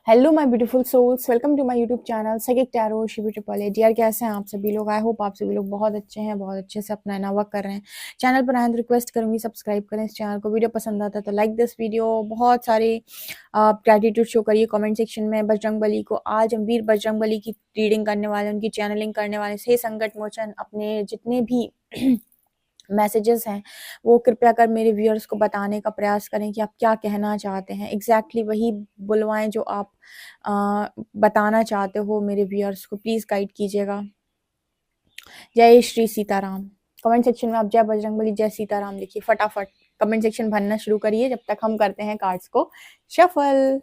Hello my beautiful souls, welcome to my YouTube channel psychic tarot Shivi triple A. Dear, कैसे हैं आप सभी लोग? आई होप आप सभी लोग बहुत अच्छे हैं, बहुत अच्छे से अपना नया वर्क कर रहे हैं। चैनल पर आए तो रिक्वेस्ट करूंगी सब्सक्राइब करें इस चैनल को। वीडियो पसंद आता है तो लाइक दिस वीडियो। बहुत सारे ग्रेटिट्यूड शो करिए कमेंट सेक्शन में बजरंगबली को। आज हम वीर बजरंगबली की रीडिंग करने वाले, उनकी चैनलिंग करने वाले। हे संकट मोचन, अपने जितने भी मैसेजेस हैं वो कृपया कर मेरे व्यूअर्स को बताने का प्रयास करें कि आप क्या कहना चाहते हैं। एग्जैक्टली वही बुलवाएं जो आप बताना चाहते हो मेरे व्यूअर्स को। प्लीज गाइड कीजिएगा। जय श्री सीताराम। कमेंट सेक्शन में आप जय बजरंगबली जय सीताराम लिखिए। फटाफट कमेंट सेक्शन भरना शुरू करिए जब तक हम करते हैं कार्ड्स को शफल।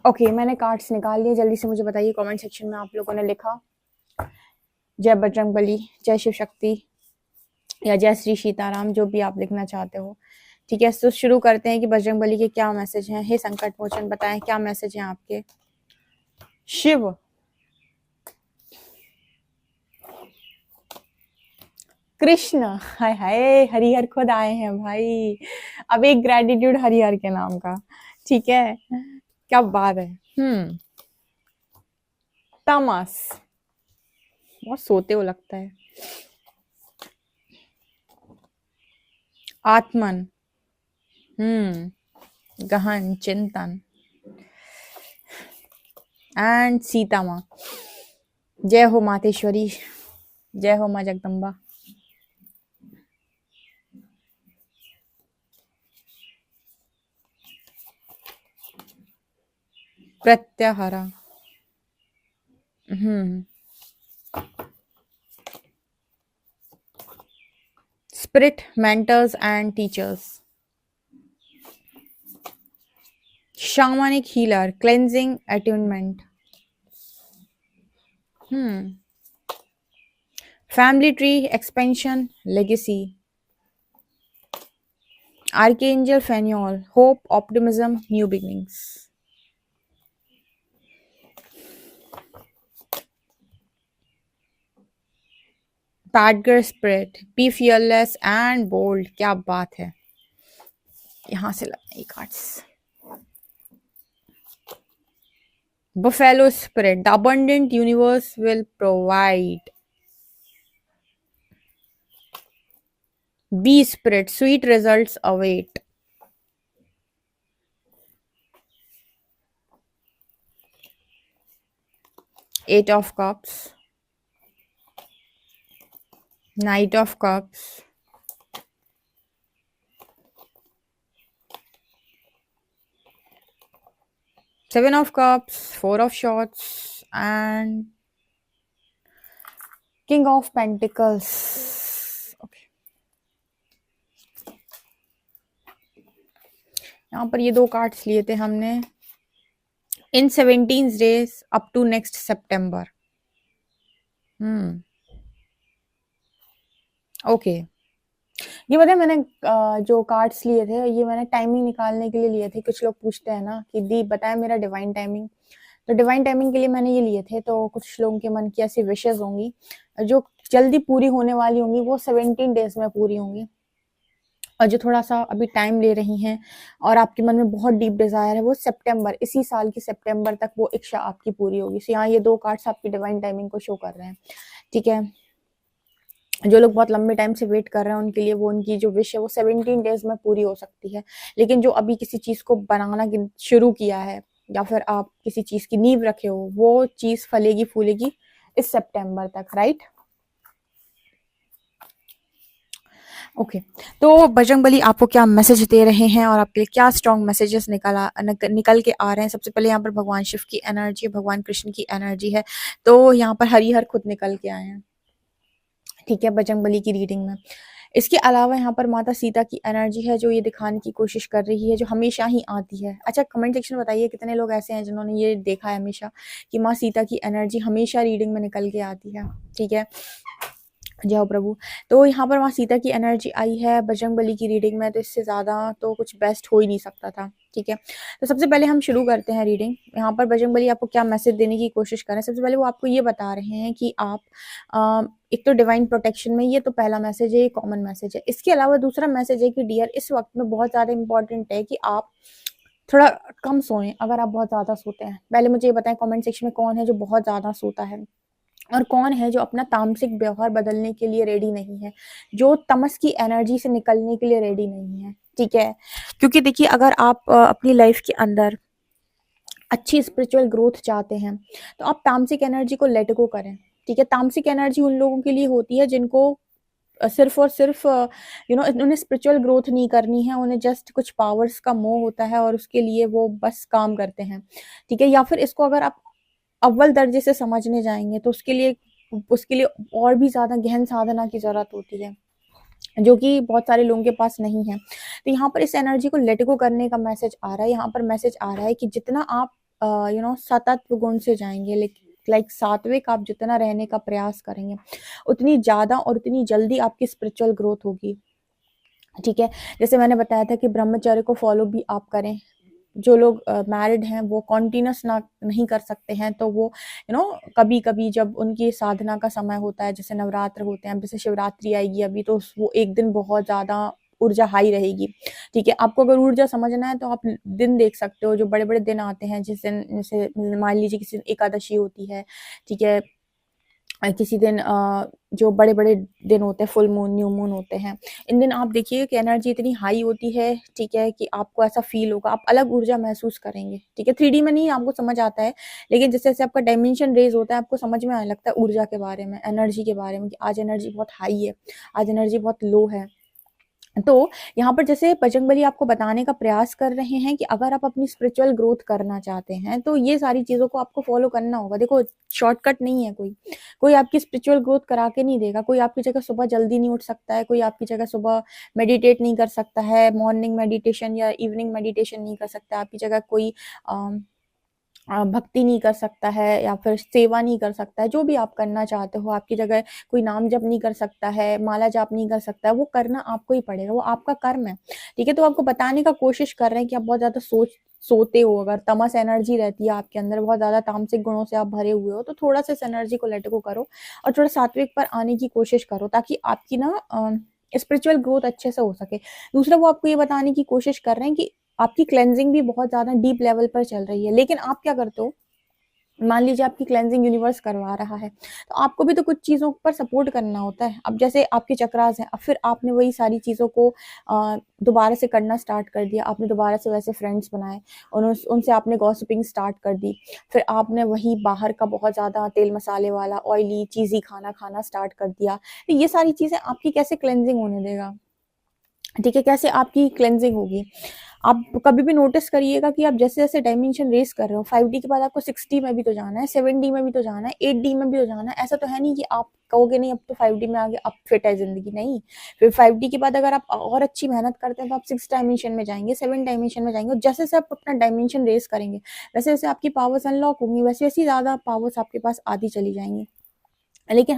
ओके, मैंने कार्ड्स निकाल लिए। जल्दी से मुझे बताइए कमेंट सेक्शन में आप लोगों ने लिखा जय बजरंगबली, जय शिव शक्ति या जय श्री सीताराम, जो भी आप लिखना चाहते हो। ठीक है, तो शुरू करते हैं कि बजरंगबली के क्या मैसेज हैं। हे संकट मोचन, बताएं क्या मैसेज हैं आपके। शिव, कृष्ण, हाय हाय, हरिहर खुद आए हैं भाई। अब एक ग्रेटिट्यूड हरिहर के नाम का। ठीक है, क्या बात है। तमस, बहुत सोते हो लगता है। आत्मन, गहन चिंतन। एंड सीता माँ, जय हो मातेश्वरी, जय हो माँ Jagdamba. Pratyahara, spirit mentors and teachers. Shamanic healer, cleansing, attunement. Family tree, expansion, legacy. Archangel Phaneol, hope, optimism, new beginnings. Padgar spirit, be fearless and bold. क्या बात है। यहां से लगाइए cards. Buffalo spirit, the abundant universe will provide. Bee spirit, sweet results await. Eight of Cups. Knight of Cups, Seven of Cups, Four of Swords, and King of Pentacles. Okay. यहाँ पर ये 2 cards लिए थे हमने. In 17 days up to next September. Okay. ये पता है मैंने जो कार्ड्स लिए थे ये मैंने टाइमिंग निकालने के लिए लिए थे. कुछ लोग पूछते हैं ना कि दी बताया मेरा डिवाइन टाइमिंग, तो डिवाइन टाइमिंग के लिए मैंने ये लिए थे. तो कुछ लोगों के मन की ऐसी विशेष होंगी जो जल्दी पूरी होने वाली होंगी, वो 17 डेज में पूरी होंगी, और जो थोड़ा सा अभी टाइम ले रही हैं और आपके मन में बहुत डीप डिजायर है वो सितंबर, इसी साल की सितंबर तक वो इच्छा आपकी पूरी होगी. सो यहाँ ये 2 कार्ड्स आपकी डिवाइन टाइमिंग को शो कर रहे हैं. ठीक है. जो लोग बहुत लंबे टाइम से वेट कर रहे हैं उनके लिए वो उनकी जो विश है वो 17 डेज में पूरी हो सकती है. लेकिन जो अभी किसी चीज को बनाना शुरू किया है या फिर आप किसी चीज की नींव रखे हो, वो चीज फलेगी फूलेगी इस सितंबर तक. राइट. ओके. तो बजरंगबली आपको क्या मैसेज दे रहे हैं और आपके लिए क्या स्ट्रॉन्ग मैसेजेस निकल के आ रहे हैं. सबसे पहले यहाँ पर भगवान शिव की एनर्जी, भगवान कृष्ण की एनर्जी है. तो यहाँ पर हरिहर खुद निकल के आए हैं. ठीक है. बजरंगबली की रीडिंग में इसके अलावा यहाँ पर माता सीता की एनर्जी है जो ये दिखाने की कोशिश कर रही है, जो हमेशा ही आती है. अच्छा, कमेंट सेक्शन में बताइए कितने लोग ऐसे हैं जिन्होंने ये देखा है हमेशा कि माँ सीता की एनर्जी हमेशा रीडिंग में निकल के आती है. ठीक है. जय हो प्रभु. तो यहाँ पर माँ सीता की एनर्जी आई है बजरंगबली की रीडिंग में, तो इससे ज़्यादा तो कुछ बेस्ट हो ही नहीं सकता था. ठीक है. तो सबसे पहले हम शुरू करते हैं रीडिंग. यहाँ पर बजरंगबली आपको क्या मैसेज देने की कोशिश कर रहे हैं. सबसे पहले वो आपको ये बता रहे हैं कि आप एक तो डिवाइन प्रोटेक्शन में, ये तो पहला मैसेज है, ये कॉमन मैसेज है. इसके अलावा दूसरा मैसेज है कि डियर इस वक्त में बहुत ज़्यादा इंपॉर्टेंट है कि आप थोड़ा कम सोएं अगर आप बहुत ज़्यादा सोते हैं. पहले मुझे ये बताएं कमेंट सेक्शन में कौन है जो बहुत ज़्यादा सोता है और कौन है जो अपना तामसिक व्यवहार बदलने के लिए रेडी नहीं है, जो तमस की एनर्जी से निकलने के लिए रेडी नहीं है. ठीक है. क्योंकि देखिए अगर आप अपनी लाइफ के अंदर अच्छी स्पिरिचुअल ग्रोथ चाहते हैं तो आप तामसिक एनर्जी को लेट गो करें. ठीक है. तामसिक एनर्जी उन लोगों के लिए होती है जिनको सिर्फ और सिर्फ उन्हें स्पिरिचुअल ग्रोथ नहीं करनी है, उन्हें जस्ट कुछ पावर्स का मोह होता है और उसके लिए वो बस काम करते हैं. ठीक है. या फिर इसको अगर आप अव्वल दर्जे से समझने जाएंगे तो उसके लिए और भी ज्यादा गहन साधना की जरूरत होती है, जो कि बहुत सारे लोगों के पास नहीं है. तो यहाँ पर इस एनर्जी को लेट गो करने का मैसेज आ रहा है. यहाँ पर मैसेज आ रहा है कि जितना आप सतत्व गुण से जाएंगे, लाइक सात्विक आप जितना रहने का प्रयास करेंगे उतनी ज्यादा और उतनी जल्दी आपकी स्पिरिचुअल ग्रोथ होगी. ठीक है. जैसे मैंने बताया था कि ब्रह्मचर्य को फॉलो भी आप करें. जो लोग मैरिड हैं वो कॉन्टिन्यूस नहीं कर सकते हैं, तो वो कभी कभी जब उनकी साधना का समय होता है, जैसे नवरात्र होते हैं, जैसे शिवरात्रि आएगी अभी, तो वो एक दिन बहुत ज्यादा ऊर्जा हाई रहेगी. ठीक है. आपको अगर ऊर्जा समझना है तो आप दिन देख सकते हो, जो बड़े बड़े दिन आते हैं, जिस दिन जैसे मान लीजिए किसी दिन एकादशी होती है. ठीक है. किसी दिन जो बड़े बड़े दिन होते हैं, फुल मून, न्यू मून होते हैं, इन दिन आप देखिए कि एनर्जी इतनी हाई होती है. ठीक है. कि आपको ऐसा फील होगा, आप अलग ऊर्जा महसूस करेंगे. ठीक है. 3D में नहीं आपको समझ आता है, लेकिन जैसे जैसे आपका डायमेंशन रेज होता है आपको समझ में आने लगता है ऊर्जा के बारे में, एनर्जी के बारे में, कि आज एनर्जी बहुत हाई है, आज एनर्जी बहुत लो है. तो यहाँ पर जैसे बजरंगबली आपको बताने का प्रयास कर रहे हैं कि अगर आप अपनी स्पिरिचुअल ग्रोथ करना चाहते हैं तो ये सारी चीजों को आपको फॉलो करना होगा. देखो शॉर्टकट नहीं है, कोई आपकी स्पिरिचुअल ग्रोथ करा के नहीं देगा. कोई आपकी जगह सुबह जल्दी नहीं उठ सकता है, कोई आपकी जगह सुबह मेडिटेट नहीं कर सकता है, मॉर्निंग मेडिटेशन या इवनिंग मेडिटेशन नहीं कर सकता. आपकी जगह कोई भक्ति नहीं कर सकता है या फिर सेवा नहीं कर सकता है. जो भी आप करना चाहते हो आपकी जगह कोई नाम जप नहीं कर सकता है, माला जाप नहीं कर सकता है. वो करना आपको ही पड़ेगा, वो आपका कर्म है. ठीक है. तो आपको बताने का कोशिश कर रहे हैं कि आप बहुत ज्यादा सोते हो, अगर तमस एनर्जी रहती है आपके अंदर, बहुत ज्यादा तामसिक गुणों से आप भरे हुए हो, तो थोड़ा सा इस एनर्जी को लेट गो करो और थोड़ा सात्विक पर आने की कोशिश करो, ताकि आपकी ना स्पिरिचुअल ग्रोथ अच्छे से हो सके. दूसरा, वो आपको ये बताने की कोशिश कर रहे हैं कि आपकी क्लेंजिंग भी बहुत ज्यादा डीप लेवल पर चल रही है, लेकिन आप क्या करते हो, मान लीजिए आपकी क्लेंजिंग यूनिवर्स करवा रहा है, तो आपको भी तो कुछ चीज़ों पर सपोर्ट करना होता है। अब जैसे आपके चक्रास हैं, अब फिर आपने वही सारी चीज़ों को दोबारा से करना स्टार्ट कर दिया, आपने दोबारा से वैसे फ्रेंड्स बनाए, उनसे आपने गॉसिपिंग स्टार्ट कर दी, फिर आपने वही बाहर का बहुत ज़्यादा तेल मसाले वाला ऑयली चीज़ी खाना खाना स्टार्ट कर दिया। तो ये सारी चीज़ें आपकी कैसे क्लेंजिंग होने देगा? ठीक है, कैसे आपकी क्लेंजिंग होगी? आप कभी भी नोटिस करिएगा कि आप जैसे-जैसे डायमेंशन रेज़ कर रहे हो, 5D के बाद आपको 60 में भी तो जाना है, 7D में भी तो जाना है, 8D में भी तो जाना है। ऐसा तो है नहीं कि आप कहोगे नहीं अब तो 5D में आ गए, अब फिट है ज़िंदगी, नहीं। फिर 5D के बाद अगर आप और अच्छी मेहनत करते हैं तो आप 6 डायमेंशन में जाएँगे, 7 डायमेंशन में जाएँगे, और जैसे-जैसे आप अपना डायमेंशन रेज़ करेंगे, वैसे-वैसे आपकी पावर्स अनलॉक होंगी, वैसे-वैसे ज़्यादा पावर्स आपके पास आती चली जाएँगी। लेकिन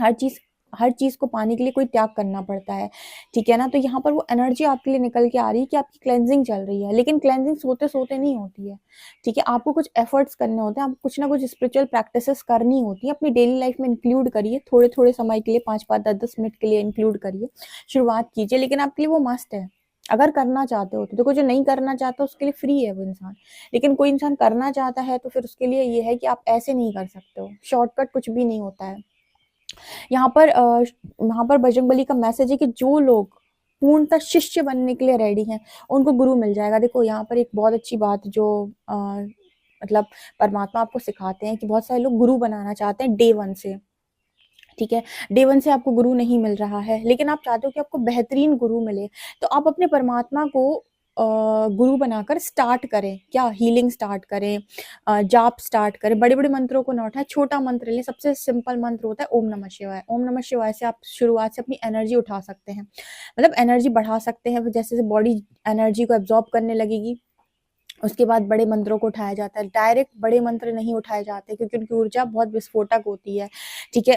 हर चीज़ को पाने के लिए कोई त्याग करना पड़ता है, ठीक है ना? तो यहाँ पर वो एनर्जी आपके लिए निकल के आ रही है कि आपकी क्लेंजिंग चल रही है, लेकिन क्लेंजिंग सोते-सोते नहीं होती है, ठीक है? आपको कुछ एफर्ट्स करने होते हैं, आपको कुछ ना कुछ स्पिरिचुअल प्रैक्टिसेस करनी होती है, अपनी डेली लाइफ में इंक्लूड करिए, थोड़े-थोड़े समय के लिए 5-5, 10-10 मिनट के लिए इंक्लूड करिए, शुरुआत कीजिए, लेकिन आपके लिए वो मस्ट है, अगर करना चाहते हो तो। देखो, जो नहीं करना चाहता उसके लिए फ्री है वो इंसान, लेकिन कोई इंसान करना चाहता है तो फिर उसके लिए ये है कि आप ऐसे नहीं कर सकते हो, शॉर्टकट कुछ भी नहीं होता है। यहाँ पर बजरंगबली का मैसेज है कि जो लोग पूर्णतः शिष्य बनने के लिए रेडी हैं, उनको गुरु मिल जाएगा। देखो, यहाँ पर एक बहुत अच्छी बात जो मतलब परमात्मा आपको सिखाते हैं कि बहुत सारे लोग गुरु बनाना चाहते हैं डे 1 से, ठीक है? डे 1 से आपको गुरु नहीं मिल रहा है, लेकिन आप चाहते हो कि आपको बेहतरीन गुरु मिले, तो आप अपने परमात्मा को गुरु बनाकर स्टार्ट करें। क्या? हीलिंग स्टार्ट करें, जाप स्टार्ट करें, बड़े-बड़े मंत्रों को ना उठाएँ, छोटा मंत्र लें। सबसे सिंपल मंत्र होता है ओम नमः शिवाय। ओम नमः शिवाय से आप शुरुआत से अपनी एनर्जी उठा सकते हैं, मतलब एनर्जी बढ़ा सकते हैं। जैसे-जैसे बॉडी एनर्जी को एब्ज़ॉर्ब करने लगेगी, उसके बाद बड़े मंत्रों को उठाया जाता है। डायरेक्ट बड़े मंत्र नहीं उठाए जाते क्योंकि उनकी ऊर्जा बहुत विस्फोटक होती है, ठीक है?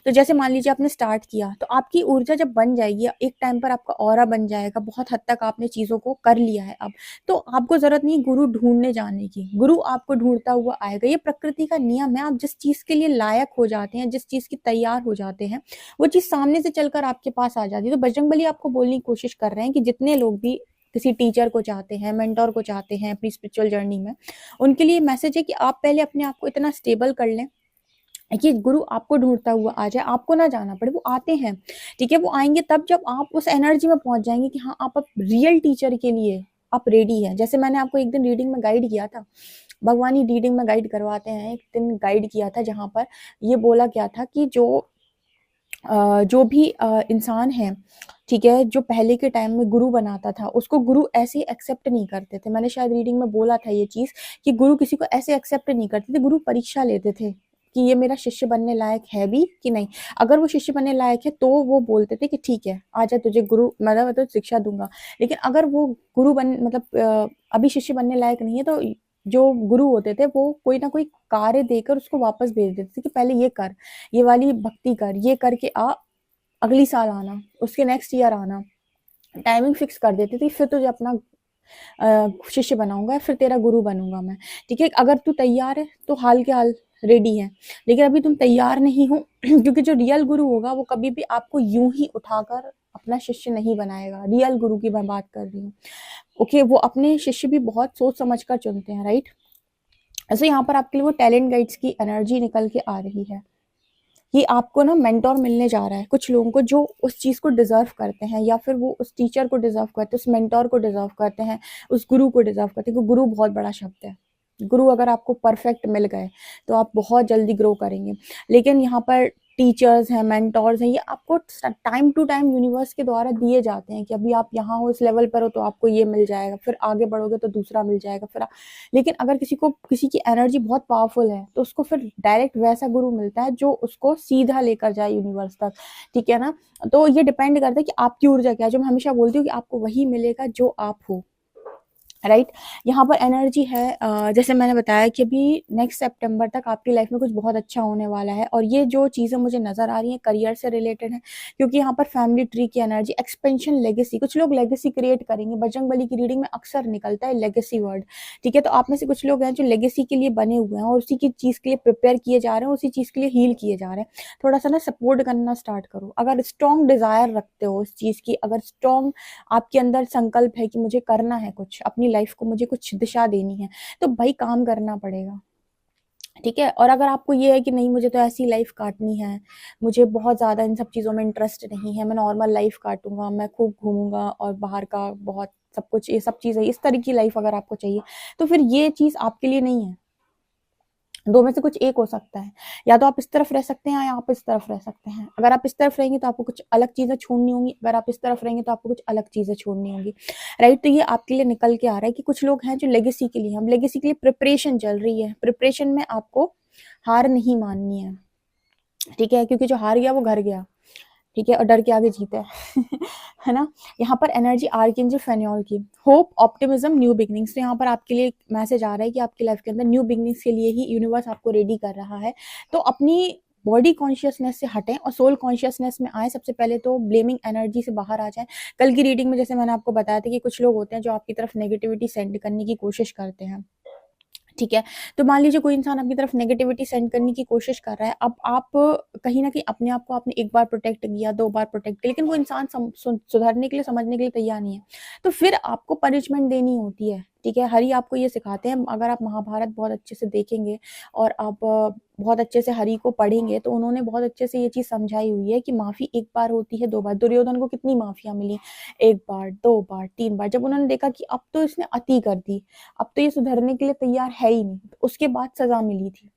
तो जैसे मान लीजिए आपने स्टार्ट किया, तो आपकी ऊर्जा जब बन जाएगी, एक टाइम पर आपका ऑरा बन जाएगा, बहुत हद तक आपने चीज़ों को कर लिया है अब, तो आपको ज़रूरत नहीं गुरु ढूँढने जाने की, गुरु आपको ढूँढता हुआ आएगा। ये प्रकृति का नियम है, आप जिस चीज़ के लिए लायक हो जाते हैं, जिस चीज़ के तैयार हो जाते हैं, वो चीज़ सामने से चलकर आपके पास आ जाती है। तो बजरंगबली आपको बोलने की कोशिश कर रहे हैं कि जितने लोग भी किसी टीचर को चाहते हैं, मेंटर को चाहते हैं अपनी स्पिरिचुअल जर्नी में, उनके लिए मैसेज है कि आप पहले अपने आप को इतना स्टेबल कर लें कि गुरु आपको ढूँढता हुआ आ जाए, आपको ना जाना पड़े, वो आते हैं, ठीक है? वो आएँगे तब जब आप उस एनर्जी में पहुँच जाएँगे कि हाँ, आप अब रियल टीचर के लिए आप रेडी हैं। जैसे मैंने आपको एक दिन रीडिंग में गाइड किया था, भगवान ही रीडिंग में गाइड करवाते हैं, एक दिन गाइड किया था जहाँ पर ये बोला गया था कि जो भी इंसान है, ठीक है, जो पहले के टाइम में गुरु बनाता था, उसको गुरु ऐसे ही एक्सेप्ट नहीं करते थे। मैंने शायद रीडिंग में बोला था ये चीज़ कि गुरु किसी को ऐसे एक्सेप्ट नहीं करते थे, गुरु परीक्षा लेते थे कि ये मेरा शिष्य बनने लायक है भी कि नहीं। अगर वो शिष्य बनने लायक है तो वो बोलते थे कि ठीक है, आजा तुझे गुरु मतलब मैं तुझे शिक्षा दूँगा। लेकिन अगर वो गुरु बन मतलब अभी शिष्य बनने लायक नहीं है, तो जो गुरु होते थे वो कोई ना कोई कार्य देकर उसको वापस भेज देते थे कि पहले ये कर, ये वाली भक्ति कर, ये करके आ, अगली साल आना, उसके नेक्स्ट ईयर आना। टाइमिंग फिक्स कर देती थी, फिर तुझे अपना शिष्य बनाऊंगा, फिर तेरा गुरु बनूंगा मैं, ठीक है? अगर तू तैयार है तो हाल के हाल रेडी है, लेकिन अभी तुम तैयार नहीं हो क्योंकि जो रियल गुरु होगा वो कभी भी आपको यूं ही उठाकर अपना शिष्य नहीं बनाएगा। रियल गुरु की मैं बात कर रही हूँ, ओके? वो अपने शिष्य भी बहुत सोच समझ कर चुनते हैं, राइट? ऐसे यहाँ पर आपके लिए वो टैलेंट गाइड्स की एनर्जी निकल के आ रही है कि आपको ना मेंटोर मिलने जा रहा है, कुछ लोगों को जो उस चीज़ को डिज़र्व करते हैं, या फिर वो उस टीचर को डिज़र्व करते हैं, उस मेंटोर को डिज़र्व करते हैं, उस गुरु को डिज़र्व करते हैं, क्योंकि गुरु बहुत बड़ा शब्द है। गुरु अगर आपको परफेक्ट मिल गए तो आप बहुत जल्दी ग्रो करेंगे। लेकिन यहाँ पर टीचर्स हैं, मेंटोर्स हैं, ये आपको टाइम टू टाइम यूनिवर्स के द्वारा दिए जाते हैं कि अभी आप यहाँ हो, इस लेवल पर हो तो आपको ये मिल जाएगा, फिर आगे बढ़ोगे तो दूसरा मिल जाएगा, लेकिन अगर किसी की एनर्जी बहुत पावरफुल है तो उसको फिर डायरेक्ट वैसा गुरु मिलता है जो उसको सीधा लेकर जाए यूनिवर्स तक, ठीक है ना? तो ये डिपेंड करता है कि आपकी ऊर्जा क्या है। जो मैं हमेशा बोलती हूँ कि आपको वही मिलेगा जो आप हो, राइट? यहाँ पर एनर्जी है, जैसे मैंने बताया कि अभी नेक्स्ट सितंबर तक आपकी लाइफ में कुछ बहुत अच्छा होने वाला है, और ये जो चीज़ें मुझे नज़र आ रही हैं करियर से रिलेटेड है, क्योंकि यहाँ पर फैमिली ट्री की एनर्जी, एक्सपेंशन, लेगेसी, कुछ लोग लेगेसी क्रिएट करेंगे। बजरंगबली की रीडिंग में अक्सर निकलता है लेगेसी वर्ड, ठीक है? तो आप में से कुछ लोग हैं जो लेगेसी के लिए बने हुए हैं और उसी की चीज़ के लिए प्रिपेयर किए जा रहे हैं, उसी चीज़ के लिए हील किए जा रहे हैं। थोड़ा सा ना सपोर्ट करना स्टार्ट करो। अगर स्ट्रॉन्ग डिज़ायर रखते हो इस चीज़ की, अगर स्ट्रॉन्ग आपके अंदर संकल्प है कि मुझे करना है कुछ, अपनी लाइफ को मुझे कुछ दिशा देनी है, तो भाई काम करना पड़ेगा, ठीक है। और अगर आपको ये है कि नहीं मुझे तो ऐसी लाइफ काटनी है, मुझे बहुत ज़्यादा इन सब चीज़ों में इंटरेस्ट नहीं है, मैं नॉर्मल लाइफ काटूँगा, मैं खूब घूमूँगा और बाहर का बहुत सब कुछ ये सब चीज़ें इस तरह की लाइफ अगर आपको चाहिए, तो फिर ये चीज़ आपके लिए नहीं है। दो में से कुछ एक हो सकता है, या तो आप इस तरफ रह सकते हैं या आप इस तरफ रह सकते हैं। अगर आप इस तरफ रहेंगे तो आपको कुछ अलग चीज़ें छोड़नी होंगी, अगर आप इस तरफ रहेंगे तो आपको कुछ अलग चीज़ें छोड़नी होंगी, राइट। तो ये आपके लिए निकल के आ रहा है कि कुछ लोग हैं जो लेगेसी के लिए, हम लेगेसी के लिए प्रिपरेशन चल रही है, प्रिपरेशन में आपको हार नहीं माननी है, ठीक है, क्योंकि जो हार गया वो घर गया, ठीक है, और डर के आगे जीता है है ना। यहाँ पर एनर्जी आर्कएंजल फेनियल की, होप, ऑप्टिमिज्म, न्यू बिगनिंग्स। तो यहाँ पर आपके लिए मैसेज आ रहा है कि आपकी लाइफ के अंदर न्यू बिगनिंग्स के लिए ही यूनिवर्स आपको रेडी कर रहा है। तो अपनी बॉडी कॉन्शियसनेस से हटें और सोल कॉन्शियसनेस में आए। सबसे पहले तो ब्लेमिंग एनर्जी से बाहर आ जाएं। कल की रीडिंग में जैसे मैंने आपको बताया था कि कुछ लोग होते हैं जो आपकी तरफ नेगेटिविटी सेंड करने की कोशिश करते हैं, ठीक है। तो मान लीजिए कोई इंसान आपकी तरफ नेगेटिविटी सेंड करने की कोशिश कर रहा है, अब आप कहीं ना कहीं अपने आप को आपने एक बार प्रोटेक्ट किया, दो बार प्रोटेक्ट किया, लेकिन वो इंसान सुधरने के लिए, समझने के लिए तैयार नहीं है, तो फिर आपको पनिशमेंट देनी होती है, ठीक है। हरि आपको ये सिखाते हैं, अगर आप महाभारत बहुत अच्छे से देखेंगे और आप बहुत अच्छे से हरि को पढ़ेंगे तो उन्होंने बहुत अच्छे से ये चीज़ समझाई हुई है कि माफ़ी एक बार होती है, दो बार। दुर्योधन को कितनी माफ़ियाँ मिली, एक बार, दो बार, तीन बार। जब उन्होंने देखा कि अब तो इसने अति कर दी, अब तो ये सुधरने के लिए तैयार है ही नहीं, तो उसके बाद सजा मिली थी।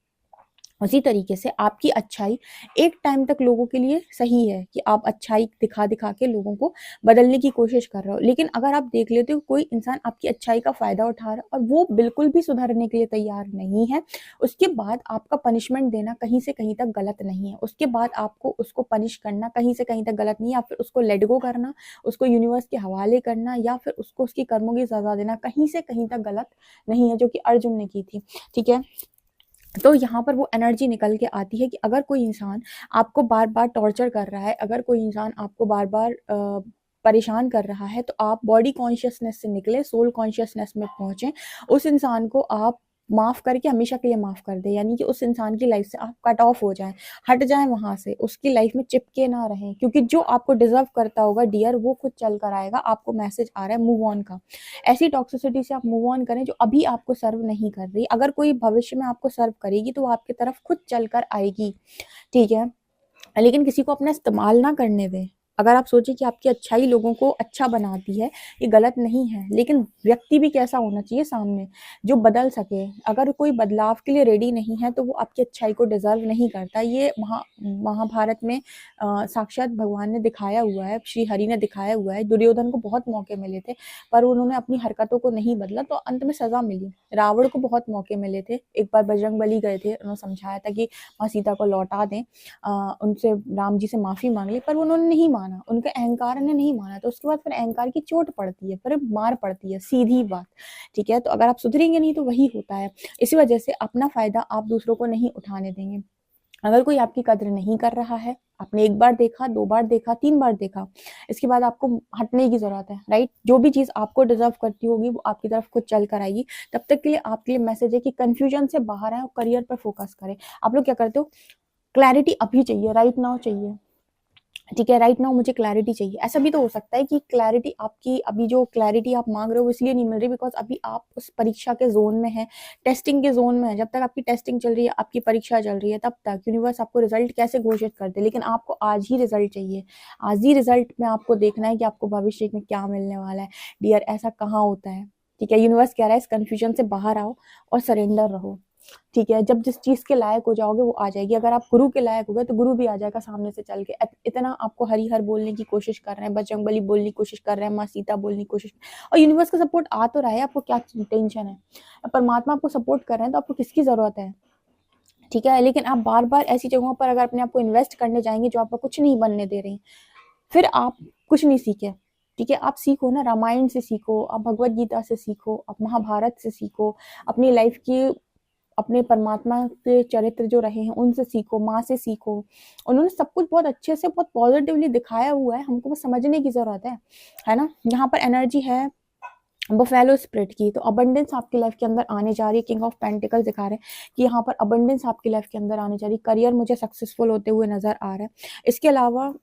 उसी तरीके से आपकी अच्छाई एक टाइम तक लोगों के लिए सही है कि आप अच्छाई दिखा दिखा के लोगों को बदलने की कोशिश कर रहे हो, लेकिन अगर आप देख लेते हो कोई इंसान आपकी अच्छाई का फायदा उठा रहा है और वो बिल्कुल भी सुधरने के लिए तैयार नहीं है, उसके बाद आपका पनिशमेंट देना कहीं से कहीं तक गलत नहीं है, उसके बाद आपको उसको पनिश करना कहीं से कहीं तक गलत नहीं है, या फिर उसको लेट गो करना, उसको यूनिवर्स के हवाले करना, या फिर उसको उसकी कर्मों की सजा देना कहीं से कहीं तक गलत नहीं है, जो कि अर्जुन ने की थी, ठीक है। तो यहाँ पर वो एनर्जी निकल के आती है कि अगर कोई इंसान आपको बार बार टॉर्चर कर रहा है, अगर कोई इंसान आपको बार बार परेशान कर रहा है, तो आप बॉडी कॉन्शियसनेस से निकले, सोल कॉन्शियसनेस में पहुंचे, उस इंसान को आप माफ करके हमेशा के लिए माफ कर दे, यानी कि उस इंसान की लाइफ से आप कट ऑफ हो जाएं, हट जाएं वहां से, उसकी लाइफ में चिपके ना रहें, क्योंकि जो आपको डिजर्व करता होगा डियर, वो खुद चल कर आएगा। आपको मैसेज आ रहा है मूव ऑन का, ऐसी टॉक्सिसिटी से आप मूव ऑन करें जो अभी आपको सर्व नहीं कर रही। अगर कोई भविष्य में आपको सर्व करेगी तो वो आपकी तरफ खुद चल कर आएगी, ठीक है, लेकिन किसी को अपना इस्तेमाल ना करने दें। अगर आप सोचें कि आपकी अच्छाई लोगों को अच्छा बनाती है, ये गलत नहीं है, लेकिन व्यक्ति भी कैसा होना चाहिए सामने जो बदल सके। अगर कोई बदलाव के लिए रेडी नहीं है तो वो आपकी अच्छाई को डिजर्व नहीं करता। ये महाभारत में साक्षात भगवान ने दिखाया हुआ है, श्री हरि ने दिखाया हुआ है। दुर्योधन को बहुत मौके मिले थे पर उन्होंने अपनी हरकतों को नहीं बदला, तो अंत में सजा मिली। रावण को बहुत मौके मिले थे, एक बार बजरंगबली गए थे, उन्होंने समझाया था कि माँ सीता को लौटा दें, उनसे राम जी से माफ़ी मांग ली, पर उन्होंने नहीं माना, उनके अहंकार ने नहीं माना, तो उसके बाद फिर अहंकार की चोट पड़ती है, फिर मार पड़ती है, सीधी बात, ठीक है। तो अगर आप सुधरेंगे नहीं तो वही होता है। इसी वजह से अपना फायदा आप दूसरों को नहीं उठाने देंगे। अगर कोई आपकी कद्र नहीं कर रहा है, आपने एक बार देखा, दो बार देखा, तीन बार देखा, इसके बाद आपको हटने की जरूरत है, राइट। जो भी चीज आपको डिजर्व करती होगी वो आपकी तरफ खुद चल कर आएगी। तब तक के लिए आपके लिए मैसेज है कि कंफ्यूजन से बाहर आए और करियर पर फोकस करें। आप लोग क्या करते हो, क्लैरिटी अभी चाहिए, राइट नाउ चाहिए, ठीक है, राइट नाउ मुझे क्लैरिटी चाहिए। ऐसा भी तो हो सकता है कि क्लैरिटी आपकी अभी जो क्लैरिटी आप मांग रहे हो वो इसलिए नहीं मिल रही बिकॉज अभी आप उस परीक्षा के जोन में है, टेस्टिंग के जोन में है। जब तक आपकी टेस्टिंग चल रही है, आपकी परीक्षा चल रही है, तब तक यूनिवर्स आपको रिजल्ट कैसे घोषित कर दे, लेकिन आपको आज ही रिजल्ट चाहिए। आज ही रिजल्ट में आपको देखना है कि आपको भविष्य में क्या मिलने वाला है। डियर, ऐसा कहाँ होता है, ठीक है। यूनिवर्स कह रहा है इस कंफ्यूजन से बाहर आओ और सरेंडर रहो, ठीक है। जब जिस चीज के लायक हो जाओगे वो आ जाएगी। अगर आप गुरु के लायक हो गए तो गुरु भी आ जाएगा सामने से चल के। इतना आपको हरिहर बोलने की कोशिश कर रहे हैं, बजरंगबली बोलने की कोशिश कर रहे हैं, माँ सीता बोलने की कोशिश, और यूनिवर्स का सपोर्ट आ तो रहा है, आपको क्या टेंशन है। परमात्मा आपको सपोर्ट कर रहे हैं तो आपको किसकी जरूरत है, ठीक है। लेकिन आप बार बार ऐसी जगहों पर अगर अपने आप को इन्वेस्ट करने जाएंगे जो आपको कुछ नहीं बनने दे रही, फिर आप कुछ नहीं सीखे, ठीक है। आप सीखो ना, रामायण से सीखो, आप भगवत गीता से सीखो, आप महाभारत से सीखो, अपनी लाइफ की, अपने परमात्मा के चरित्र जो रहे हैं उनसे सीखो, माँ से सीखो। उन्होंने सब कुछ बहुत अच्छे से, बहुत पॉजिटिवली दिखाया हुआ है, हमको बस समझने की जरूरत है ना। यहाँ पर एनर्जी है बफेलो स्प्रिट की, तो अबंडेंस आपकी लाइफ के अंदर आने जा रही है। किंग ऑफ पेंटिकल्स दिखा रहे हैं कि यहाँ पर अबंडेंस आपकी लाइफ के अंदर आने जा रही है। करियर मुझे सक्सेसफुल होते हुए नजर आ रहा है। इसके अलावा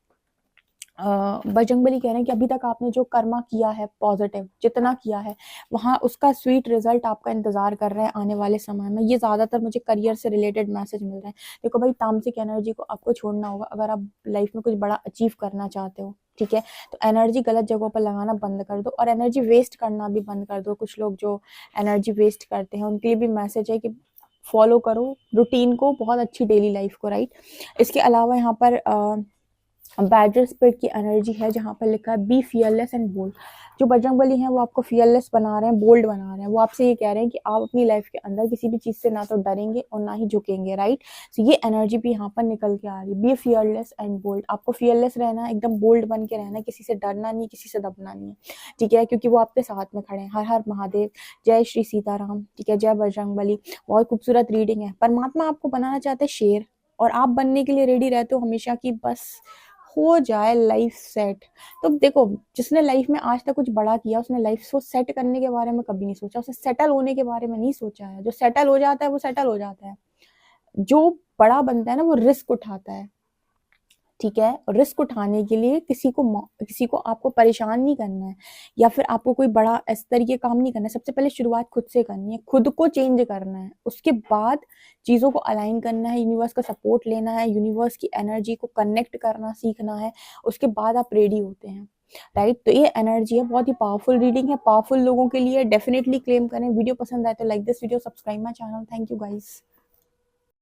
बजरंगबली कह रहे हैं कि अभी तक आपने जो कर्मा किया है पॉजिटिव जितना किया है वहाँ उसका स्वीट रिजल्ट आपका इंतजार कर रहा है आने वाले समय में। ये ज़्यादातर मुझे करियर से रिलेटेड मैसेज मिल रहे हैं। देखो भाई, तामसिक एनर्जी को आपको छोड़ना होगा अगर आप लाइफ में कुछ बड़ा अचीव करना चाहते हो, ठीक है? तो एनर्जी गलत जगहों पर लगाना बंद कर दो और एनर्जी वेस्ट करना भी बंद कर दो। कुछ लोग जो एनर्जी वेस्ट करते हैं उनके लिए भी मैसेज है कि फॉलो करो रूटीन को, बहुत अच्छी डेली लाइफ को, राइट? इसके अलावा यहाँ पर बैडर स्पिरिट की एनर्जी है जहाँ पर लिखा है बी फियरलेस एंड बोल्ड। जो बजरंगबली हैं वो आपको फियरलेस बना रहे हैं, बोल्ड बना रहे हैं। वो आपसे ये कह रहे हैं कि आप अपनी लाइफ के अंदर किसी भी चीज़ से ना तो डरेंगे और ना ही झुकेंगे, राइट? तो ये एनर्जी भी यहाँ पर निकल के आ रही है, बी फियरलेस एंड बोल्ड। आपको फियरलेस रहना है, एकदम बोल्ड बन के रहना है, किसी से डरना नहीं, किसी से दबना नहीं है, ठीक है? क्योंकि वो आपके साथ में खड़े हैं। हर हर महादेव, जय श्री सीताराम, ठीक है? जय बजरंगबली। बहुत खूबसूरत रीडिंग है। परमात्मा आपको बनाना चाहते हैं शेर और आप बनने के लिए रेडी रहते हो हमेशा की बस हो जाए लाइफ सेट। तो देखो, जिसने लाइफ में आज तक कुछ बड़ा किया उसने लाइफ को सेट करने के बारे में कभी नहीं सोचा, उसने सेटल होने के बारे में नहीं सोचा है। जो सेटल हो जाता है वो सेटल हो जाता है। जो बड़ा बनता है ना वो रिस्क उठाता है, ठीक है? और रिस्क उठाने के लिए किसी को आपको परेशान नहीं करना है या फिर आपको कोई बड़ा इस तरीके काम नहीं करना है। सबसे पहले शुरुआत खुद से करनी है, खुद को चेंज करना है, उसके बाद चीज़ों को अलाइन करना है, यूनिवर्स का सपोर्ट लेना है, यूनिवर्स की एनर्जी को कनेक्ट करना सीखना है, उसके बाद आप रेडी होते हैं, राइट? तो ये एनर्जी है, बहुत ही पावरफुल रीडिंग है, पावरफुल लोगों के लिए। डेफिनेटली क्लेम करें। वीडियो पसंद आए तो like this video, subscribe my channel. Thank you guys.